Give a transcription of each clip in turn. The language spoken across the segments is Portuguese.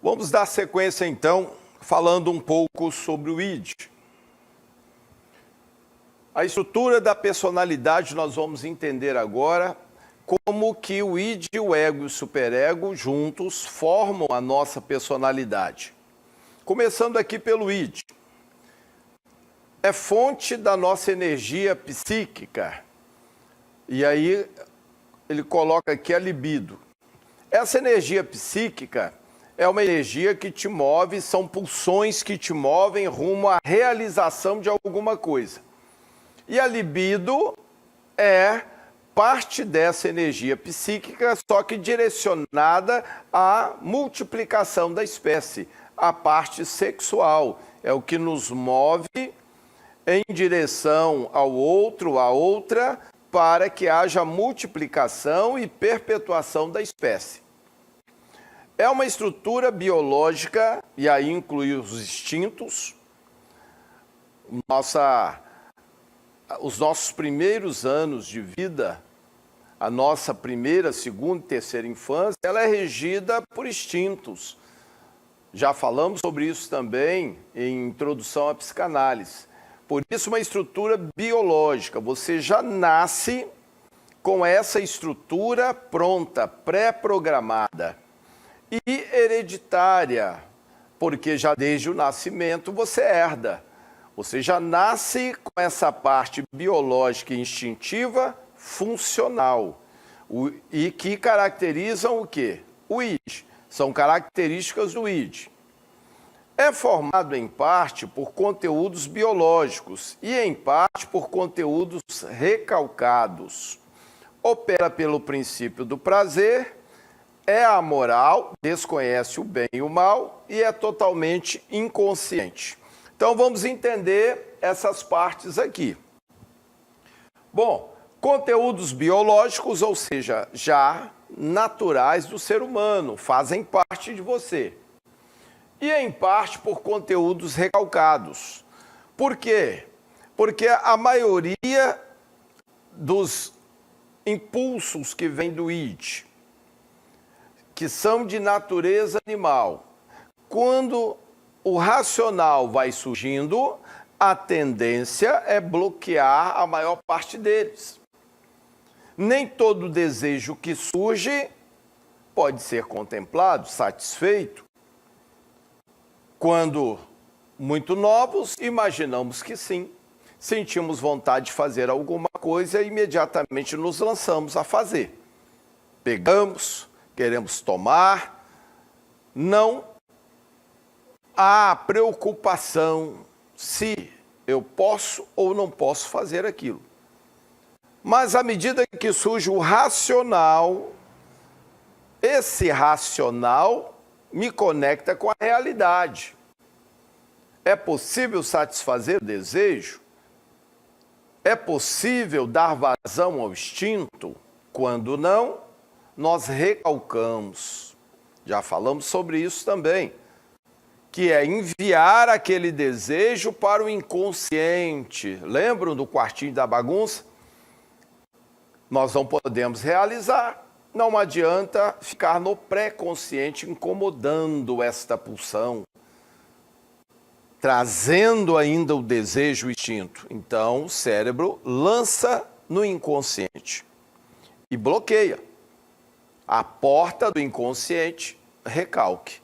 Vamos dar sequência, então, falando um pouco sobre o id. A estrutura da personalidade nós vamos entender agora como que o id, o ego e o superego juntos formam a nossa personalidade. Começando aqui pelo id. É fonte da nossa energia psíquica. E aí ele coloca aqui a libido. Essa energia psíquica é uma energia que te move, são pulsões que te movem rumo à realização de alguma coisa. E a libido é parte dessa energia psíquica, só que direcionada à multiplicação da espécie, a parte sexual. É o que nos move em direção ao outro, à outra, para que haja multiplicação e perpetuação da espécie. É uma estrutura biológica, e aí inclui os instintos. Os nossos primeiros anos de vida, a nossa primeira, segunda e terceira infância, ela é regida por instintos. Já falamos sobre isso também em Introdução à Psicanálise. Por isso, uma estrutura biológica. Você já nasce com essa estrutura pronta, pré-programada. E hereditária, porque já desde o nascimento você herda. Você já nasce com essa parte biológica e instintiva funcional. E que caracterizam o quê? O id. São características do id. É formado em parte por conteúdos biológicos e em parte por conteúdos recalcados. Opera pelo princípio do prazer, é amoral, desconhece o bem e o mal e é totalmente inconsciente. Então vamos entender essas partes aqui. Bom, conteúdos biológicos, ou seja, já naturais do ser humano, fazem parte de você. E em parte por conteúdos recalcados. Por quê? Porque a maioria dos impulsos que vêm do id, que são de natureza animal, quando o racional vai surgindo, a tendência é bloquear a maior parte deles. Nem todo desejo que surge pode ser contemplado, satisfeito. Quando muito novos, imaginamos que sim. Sentimos vontade de fazer alguma coisa e imediatamente nos lançamos a fazer. Pegamos, queremos tomar, não há preocupação se eu posso ou não posso fazer aquilo. Mas à medida que surge o racional, esse racional me conecta com a realidade. É possível satisfazer o desejo? É possível dar vazão ao instinto? Quando não, nós recalcamos. Já falamos sobre isso também. Que é enviar aquele desejo para o inconsciente. Lembram do quartinho da bagunça? Nós não podemos realizar. Não adianta ficar no pré-consciente incomodando esta pulsão, trazendo ainda o desejo, o instinto. Então, o cérebro lança no inconsciente e bloqueia. A porta do inconsciente, recalque,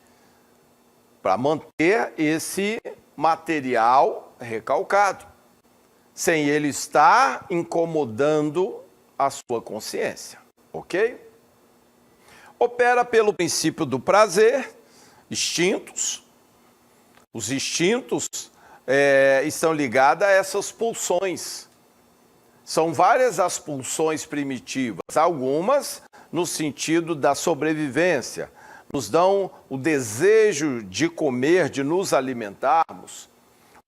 para manter esse material recalcado, sem ele estar incomodando a sua consciência, ok? Opera pelo princípio do prazer, instintos. Os instintos estão ligados a essas pulsões. São várias as pulsões primitivas, algumas no sentido da sobrevivência, nos dão o desejo de comer, de nos alimentarmos.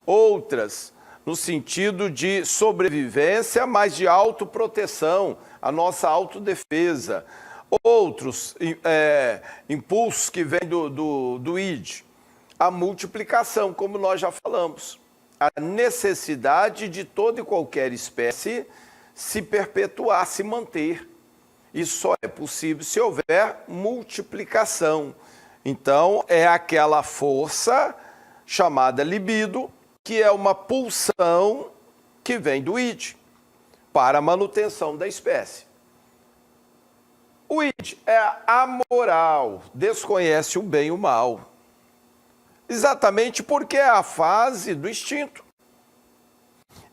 Outras no sentido de sobrevivência, mas de autoproteção, a nossa autodefesa. Outros impulsos que vêm do id, a multiplicação, como nós já falamos. A necessidade de toda e qualquer espécie se perpetuar, se manter. Isso só é possível se houver multiplicação. Então, é aquela força chamada libido, que é uma pulsão que vem do id, para a manutenção da espécie. O id é amoral, desconhece o bem e o mal. Exatamente porque é a fase do instinto.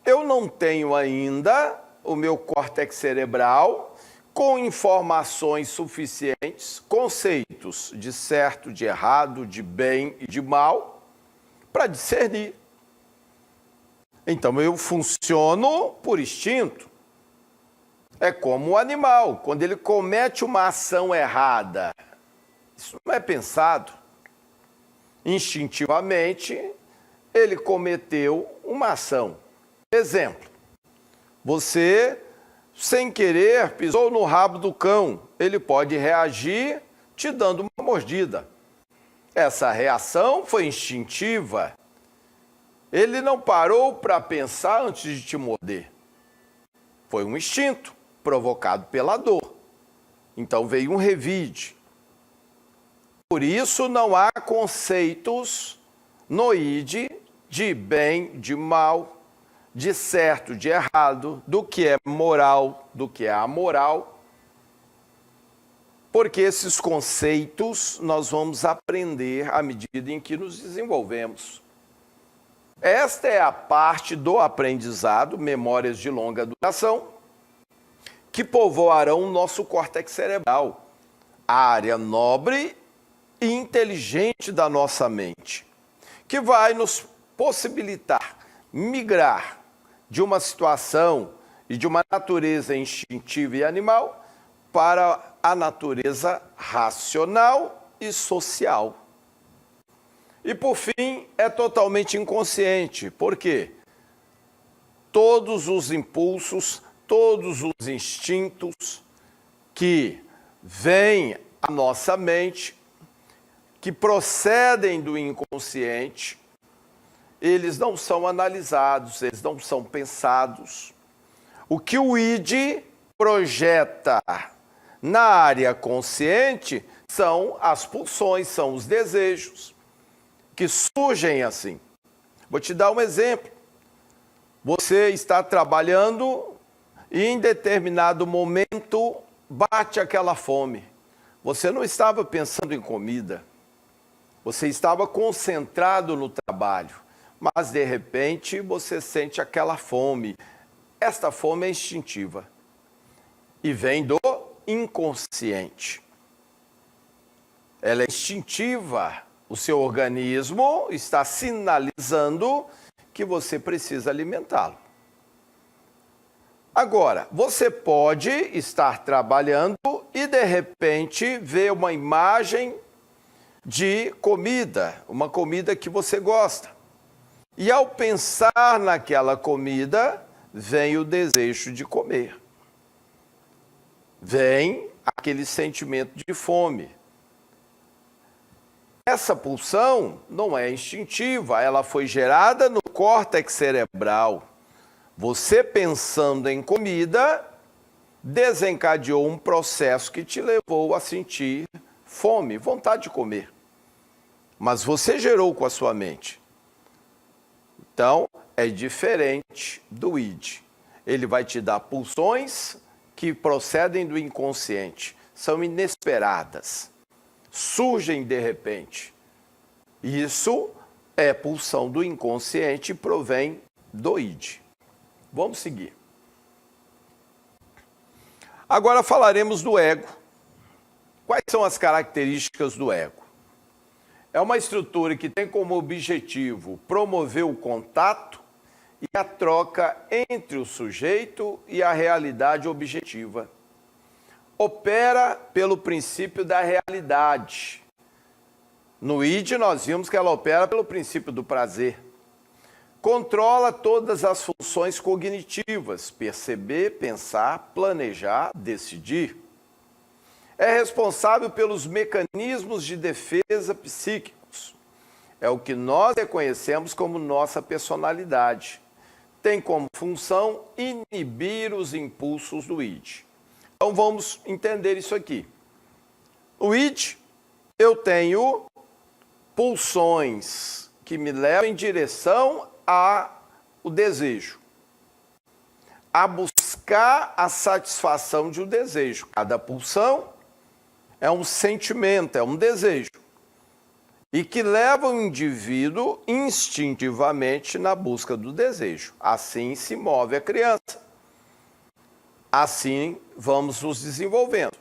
Eu não tenho ainda o meu córtex cerebral com informações suficientes, conceitos de certo, de errado, de bem e de mal, para discernir. Então eu funciono por instinto. É como o animal, quando ele comete uma ação errada, isso não é pensado. Instintivamente, ele cometeu uma ação. Exemplo, você, sem querer, pisou no rabo do cão. Ele pode reagir te dando uma mordida. Essa reação foi instintiva. Ele não parou para pensar antes de te morder. Foi um instinto provocado pela dor. Então veio um revide. Por isso não há conceitos no id de bem, de mal, de certo, de errado, do que é moral, do que é amoral. Porque esses conceitos nós vamos aprender à medida em que nos desenvolvemos. Esta é a parte do aprendizado, memórias de longa duração, que povoarão o nosso córtex cerebral, a área nobre e inteligente da nossa mente, que vai nos possibilitar migrar de uma situação e de uma natureza instintiva e animal para a natureza racional e social. E, por fim, é totalmente inconsciente. Por quê? Todos os impulsos, todos os instintos que vêm à nossa mente, que procedem do inconsciente, eles não são analisados, eles não são pensados. O que o id projeta na área consciente são as pulsões, são os desejos, que surgem assim. Vou te dar um exemplo. Você está trabalhando e em determinado momento bate aquela fome. Você não estava pensando em comida. Você estava concentrado no trabalho, mas de repente você sente aquela fome. Esta fome é instintiva e vem do inconsciente. Ela é instintiva. O seu organismo está sinalizando que você precisa alimentá-lo. Agora, você pode estar trabalhando e de repente ver uma imagem de comida, uma comida que você gosta. E ao pensar naquela comida, vem o desejo de comer. Vem aquele sentimento de fome. Essa pulsão não é instintiva, ela foi gerada no córtex cerebral. Você pensando em comida, desencadeou um processo que te levou a sentir fome, vontade de comer. Mas você gerou com a sua mente. Então, é diferente do id. Ele vai te dar pulsões que procedem do inconsciente, são inesperadas. Surgem de repente. Isso é pulsão do inconsciente e provém do id. Vamos seguir. Agora falaremos do ego. Quais são as características do ego? É uma estrutura que tem como objetivo promover o contato e a troca entre o sujeito e a realidade objetiva. Opera pelo princípio da realidade. No id, nós vimos que ela opera pelo princípio do prazer. Controla todas as funções cognitivas, perceber, pensar, planejar, decidir. É responsável pelos mecanismos de defesa psíquicos. É o que nós reconhecemos como nossa personalidade. Tem como função inibir os impulsos do id. Então vamos entender isso aqui. O id eu tenho pulsões que me levam em direção ao desejo, a buscar a satisfação de um desejo. Cada pulsão é um sentimento, é um desejo, e que leva o indivíduo instintivamente na busca do desejo. Assim se move a criança. Assim vamos nos desenvolvendo.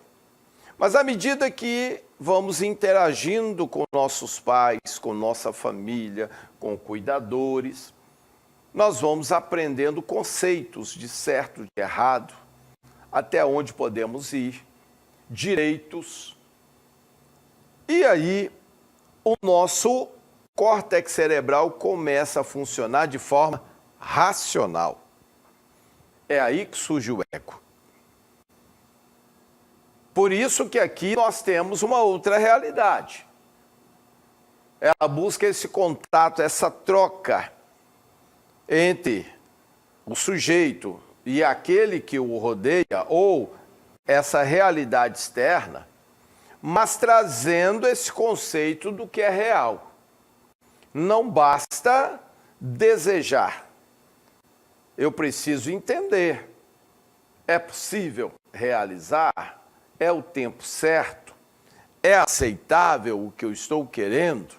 Mas à medida que vamos interagindo com nossos pais, com nossa família, com cuidadores, nós vamos aprendendo conceitos de certo, de errado, até onde podemos ir, direitos. E aí o nosso córtex cerebral começa a funcionar de forma racional. É aí que surge o ego. Por isso que aqui nós temos uma outra realidade. Ela busca esse contato, essa troca entre o sujeito e aquele que o rodeia, ou essa realidade externa, mas trazendo esse conceito do que é real. Não basta desejar. Eu preciso entender. É possível realizar? É o tempo certo? É aceitável o que eu estou querendo?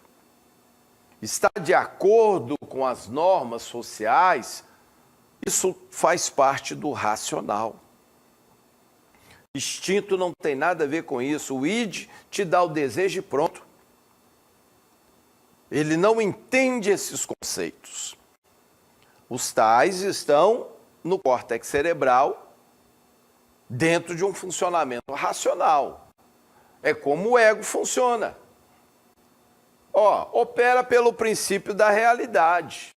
Está de acordo com as normas sociais? Isso faz parte do racional. Instinto não tem nada a ver com isso. O id te dá o desejo e pronto. Ele não entende esses conceitos. Os tais estão no córtex cerebral, dentro de um funcionamento racional. É como o ego funciona. Opera pelo princípio da realidade.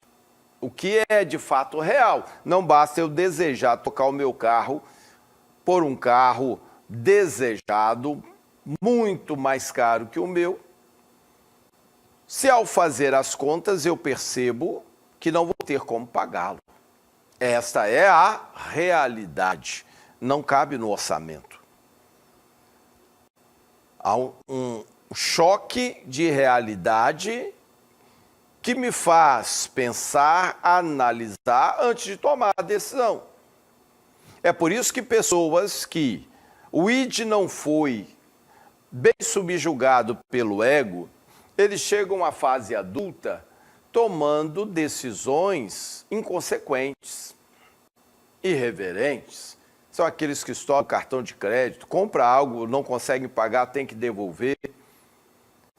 O que é de fato real. Não basta eu desejar tocar o meu carro por um carro desejado, muito mais caro que o meu, se ao fazer as contas eu percebo que não vou ter como pagá-lo. Esta é a realidade. Não cabe no orçamento. Há um choque de realidade que me faz pensar, analisar antes de tomar a decisão. É por isso que pessoas que o id não foi bem subjugado pelo ego, eles chegam à fase adulta tomando decisões inconsequentes, irreverentes. São aqueles que estouram o cartão de crédito, compram algo, não conseguem pagar, tem que devolver.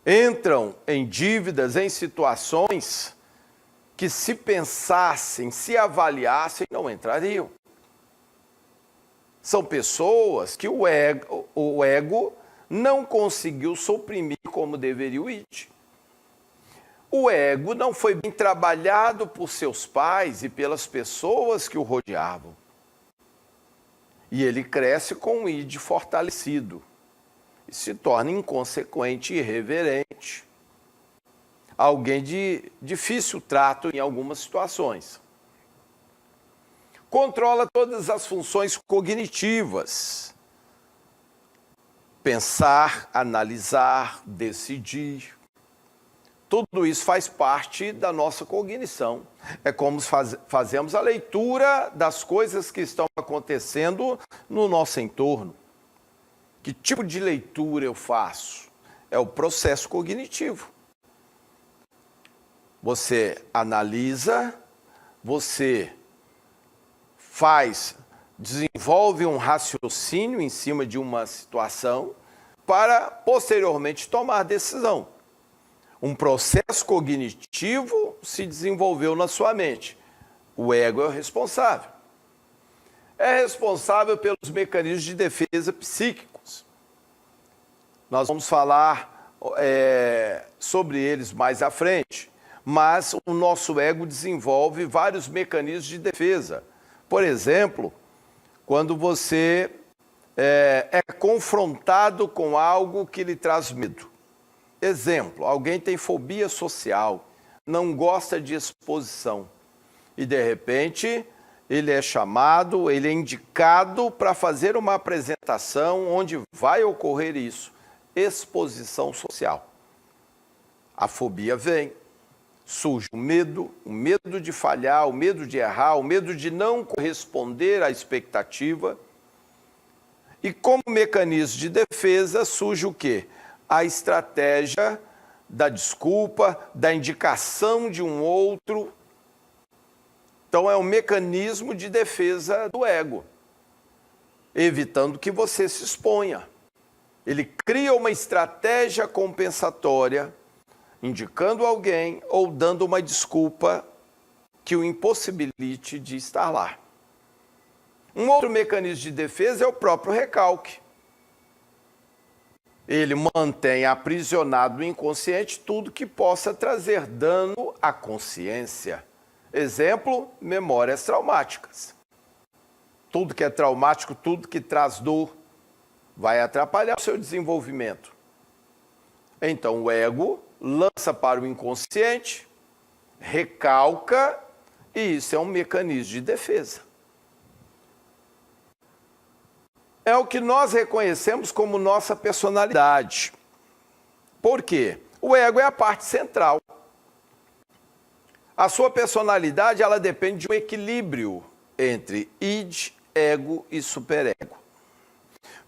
Entram em dívidas, em situações que se pensassem, se avaliassem, não entrariam. São pessoas que o ego não conseguiu suprimir como deveria o id. O ego não foi bem trabalhado por seus pais e pelas pessoas que o rodeavam. E ele cresce com o id fortalecido e se torna inconsequente e irreverente. Alguém de difícil trato em algumas situações. Controla todas as funções cognitivas. Pensar, analisar, decidir. Tudo isso faz parte da nossa cognição. É como fazemos a leitura das coisas que estão acontecendo no nosso entorno. Que tipo de leitura eu faço? É o processo cognitivo. Você analisa, você desenvolve um raciocínio em cima de uma situação para posteriormente tomar decisão. Um processo cognitivo se desenvolveu na sua mente. O ego é o responsável. É responsável pelos mecanismos de defesa psíquicos. Nós vamos falar sobre eles mais à frente, mas o nosso ego desenvolve vários mecanismos de defesa. Por exemplo, quando você é confrontado com algo que lhe traz medo. Exemplo, alguém tem fobia social, não gosta de exposição e de repente ele é chamado, ele é indicado para fazer uma apresentação onde vai ocorrer isso. exposição social. A fobia vem, surge o medo de falhar, o medo de errar, o medo de não corresponder à expectativa. E como mecanismo de defesa surge o quê? A estratégia da desculpa, da indicação de um outro. Então é um mecanismo de defesa do ego, evitando que você se exponha. Ele cria uma estratégia compensatória, indicando alguém ou dando uma desculpa que o impossibilite de estar lá. Um outro mecanismo de defesa é o próprio recalque. Ele mantém aprisionado no inconsciente tudo que possa trazer dano à consciência. Exemplo, memórias traumáticas. Tudo que é traumático, tudo que traz dor, vai atrapalhar o seu desenvolvimento. Então o ego lança para o inconsciente, recalca, e isso é um mecanismo de defesa. É o que nós reconhecemos como nossa personalidade. Por quê? O ego é a parte central. A sua personalidade, ela depende de um equilíbrio entre id, ego e superego.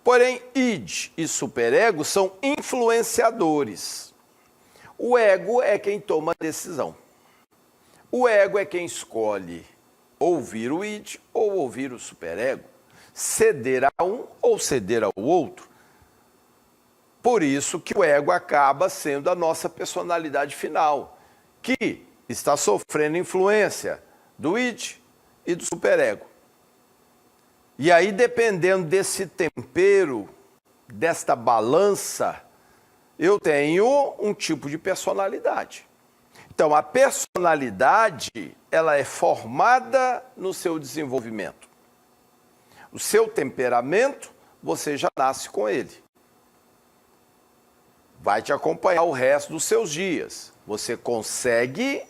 Porém, id e superego são influenciadores. O ego é quem toma a decisão. O ego é quem escolhe ouvir o id ou ouvir o superego, ceder a um ou ceder ao outro. Por isso que o ego acaba sendo a nossa personalidade final, que está sofrendo influência do id e do superego. E aí, dependendo desse tempero, desta balança, eu tenho um tipo de personalidade. Então, a personalidade, ela é formada no seu desenvolvimento. O seu temperamento, você já nasce com ele. Vai te acompanhar o resto dos seus dias. Você consegue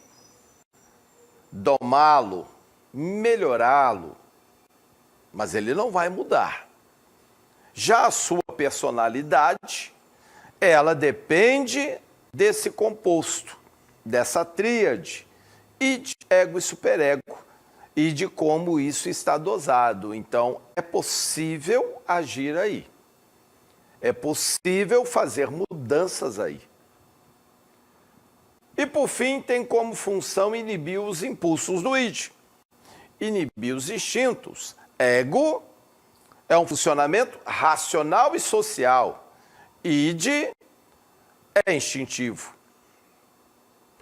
domá-lo, melhorá-lo, mas ele não vai mudar. Já a sua personalidade, ela depende desse composto, dessa tríade, id, ego e superego, e de como isso está dosado. Então, é possível agir aí. É possível fazer mudanças aí. E, por fim, tem como função inibir os impulsos do id, inibir os instintos. Ego é um funcionamento racional e social. Id é instintivo.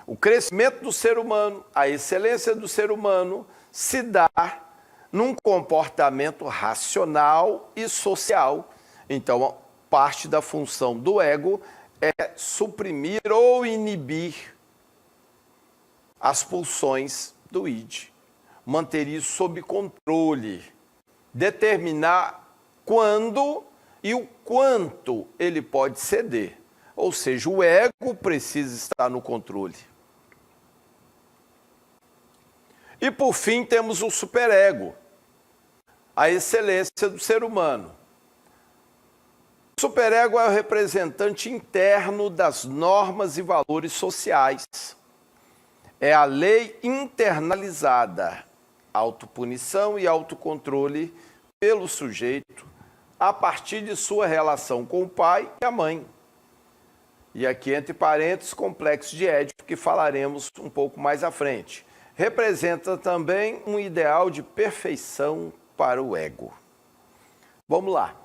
O crescimento do ser humano, a excelência do ser humano, se dá num comportamento racional e social. Então, parte da função do ego é suprimir ou inibir as pulsões do id. Manter isso sob controle. Determinar quando e o quanto ele pode ceder. Ou seja, o ego precisa estar no controle. E por fim temos o superego, a excelência do ser humano. O superego é o representante interno das normas e valores sociais. É a lei internalizada, autopunição e autocontrole pelo sujeito a partir de sua relação com o pai e a mãe. E aqui, entre parênteses, complexo de Édipo, que falaremos um pouco mais à frente. Representa também um ideal de perfeição para o ego. Vamos lá.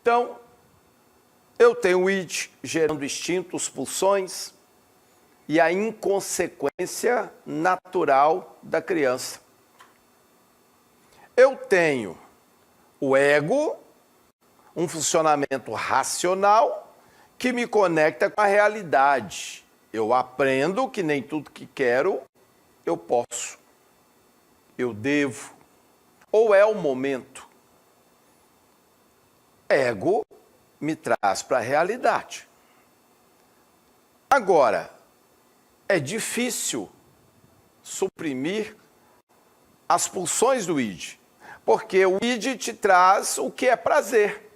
Então, eu tenho o id gerando instintos, pulsões e a inconsequência natural da criança. Eu tenho o ego, um funcionamento racional que me conecta com a realidade. Eu aprendo que nem tudo que quero eu posso, eu devo, ou é o momento. Ego me traz para a realidade. Agora, é difícil suprimir as pulsões do id, porque o id te traz o que é prazer.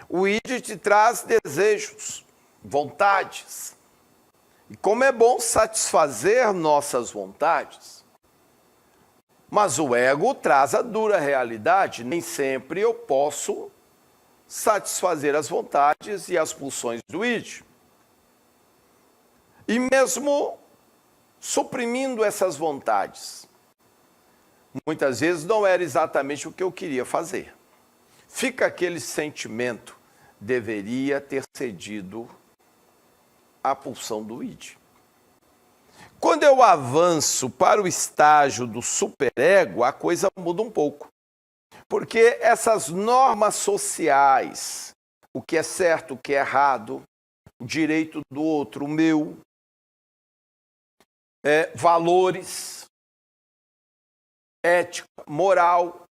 O id te traz desejos, vontades. E como é bom satisfazer nossas vontades. Mas o ego traz a dura realidade. Nem sempre eu posso satisfazer as vontades e as pulsões do id. E mesmo suprimindo essas vontades, muitas vezes não era exatamente o que eu queria fazer. Fica aquele sentimento, deveria ter cedido à pulsão do id. Quando eu avanço para o estágio do superego, a coisa muda um pouco. Porque essas normas sociais, o que é certo, o que é errado, o direito do outro, o meu, valores, ética, moral,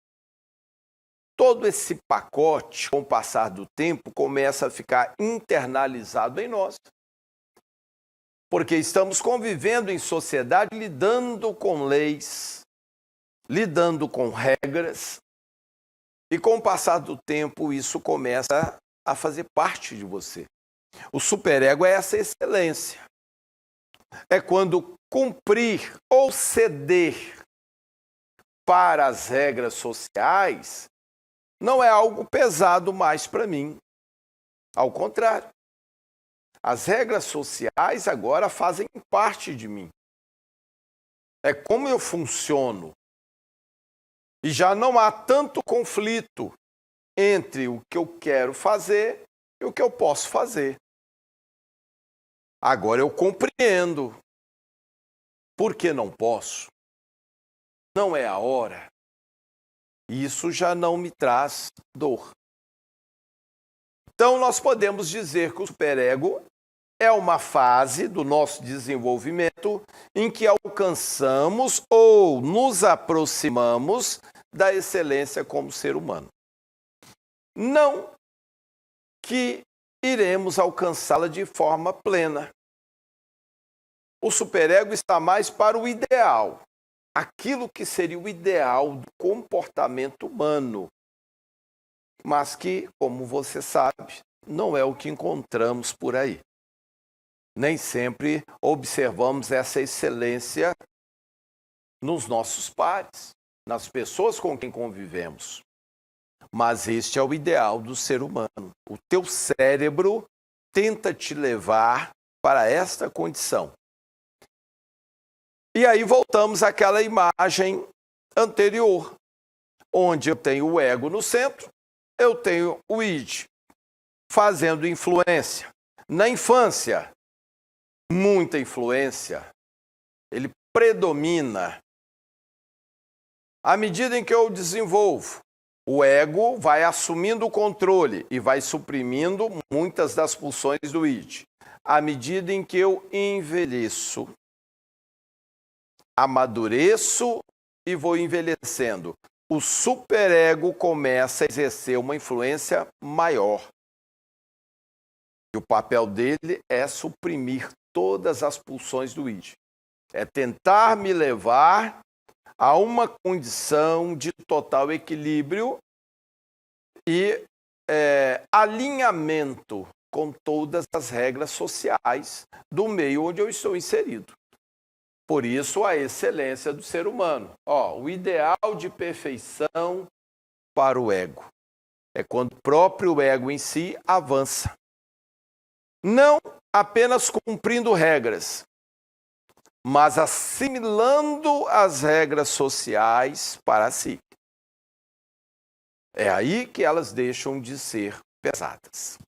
todo esse pacote, com o passar do tempo, começa a ficar internalizado em nós. Porque estamos convivendo em sociedade, lidando com leis, lidando com regras, e com o passar do tempo isso começa a fazer parte de você. O superego é essa excelência. É quando cumprir ou ceder para as regras sociais não é algo pesado mais para mim. Ao contrário. As regras sociais agora fazem parte de mim. É como eu funciono. E já não há tanto conflito entre o que eu quero fazer e o que eu posso fazer. Agora eu compreendo. Por que não posso? Não é a hora. Isso já não me traz dor. Então nós podemos dizer que o superego é uma fase do nosso desenvolvimento em que alcançamos ou nos aproximamos da excelência como ser humano. Não que iremos alcançá-la de forma plena. O superego está mais para o ideal, aquilo que seria o ideal do comportamento humano, mas que, como você sabe, não é o que encontramos por aí. Nem sempre observamos essa excelência nos nossos pares, nas pessoas com quem convivemos. Mas este é o ideal do ser humano. O teu cérebro tenta te levar para esta condição. E aí voltamos àquela imagem anterior, onde eu tenho o ego no centro, eu tenho o id fazendo influência. Na infância, muita influência, ele predomina. À medida em que eu desenvolvo, o ego vai assumindo o controle e vai suprimindo muitas das pulsões do id. À medida em que eu envelheço, amadureço e vou envelhecendo, o superego começa a exercer uma influência maior. E o papel dele é suprimir todas as pulsões do id. É tentar me levar a uma condição de total equilíbrio e alinhamento com todas as regras sociais do meio onde eu estou inserido. Por isso, a excelência do ser humano. O ideal de perfeição para o ego é quando o próprio ego em si avança. Não apenas cumprindo regras, mas assimilando as regras sociais para si. É aí que elas deixam de ser pesadas.